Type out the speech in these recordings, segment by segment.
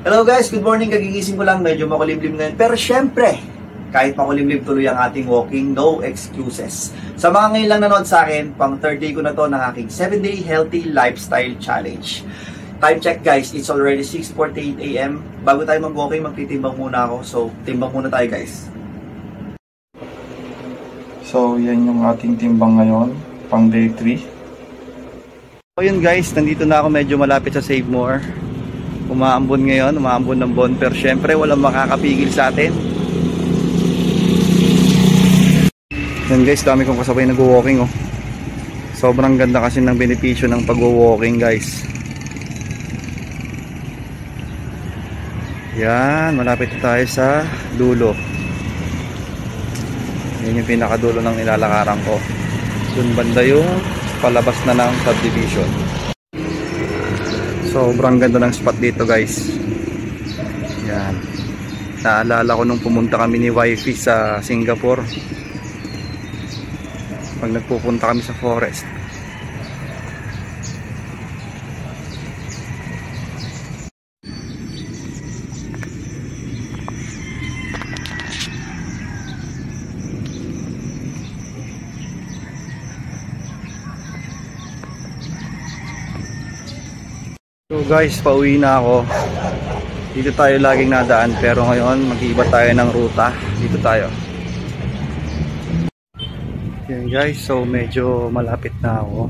Hello guys, good morning. Kagigising ko lang, medyo makulimlim ngayon. Pero syempre, kahit makulimlim tuloy ang ating walking, no excuses. Sa mga ngayon lang nanood sa akin, pang third day ko na to ng aking 7-day healthy lifestyle challenge. Time check guys, it's already 6:48 AM. Bago tayo mag-walking, magtitimbang muna ako. So, timbang muna tayo guys. So, yan yung ating timbang ngayon, pang day 3. So yun guys, nandito na ako, medyo malapit sa Save More. Umaambon ngayon, umaambon ng bon, pero syempre walang makakapigil sa atin. Yan guys, dami kong kasabay nag-walking oh. Sobrang ganda kasi ng benepisyo ng pag-walking guys. Yan, malapit na tayo sa dulo. Yan yung pinakadulo ng nilalakaran ko. Dun banda yung palabas na ng subdivision. Sobrang ganda ng spot dito guys. Yan. Naalala ko nung pumunta kami ni wifey sa Singapore. Pag nagpupunta kami sa forest. So guys, pauwi na ako. Dito tayo laging nadaan, pero ngayon mag-iiba tayo ng ruta. Dito tayo. Yan guys, so medyo malapit na ako.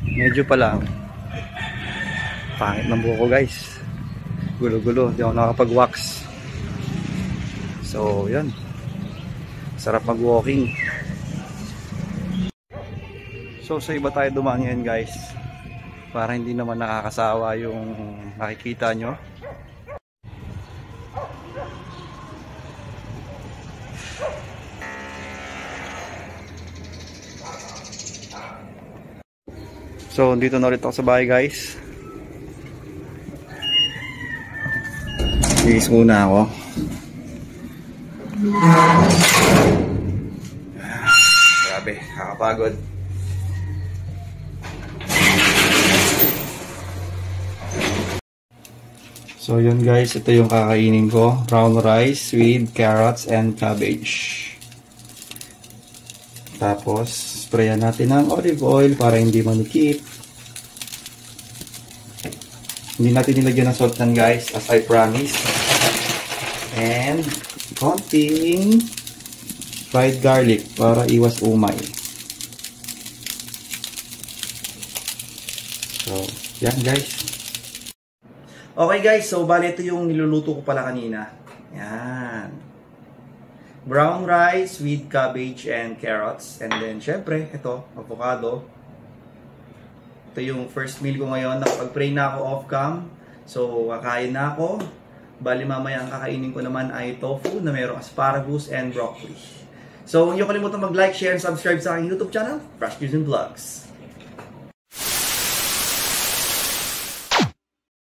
Medyo pa lang. Pangit ng buhok ko guys. Gulo-gulo, di ako nakapag-wax. So yan. Sarap mag-walking. So sa iba tayo dumaan ngayon guys, para hindi naman nakakasawa yung nakikita nyo. So dito na ulit ako sa bahay guys. Bihis muna ako. Grabe, kakapagod. So yun guys, ito yung kakainin ko. Brown rice with carrots and cabbage. Tapos, sprayan natin ng olive oil para hindi manikip. Hindi natin nilagyan ng salt yan guys, as I promised. And, konting fried garlic para iwas umay. So, yan guys. Okay guys, so bali ito yung niluluto ko pala kanina. Yan. Brown rice with cabbage and carrots. And then syempre, ito, avocado. Ito yung first meal ko ngayon. Nakapag-pray na ako off-cam. So, kakain na ako. Bali mamaya ang kakainin ko naman ay tofu na mayroong asparagus and broccoli. So, huwag niyo kalimutan mag-like, share, and subscribe sa aking YouTube channel, Fresh News and Vlogs.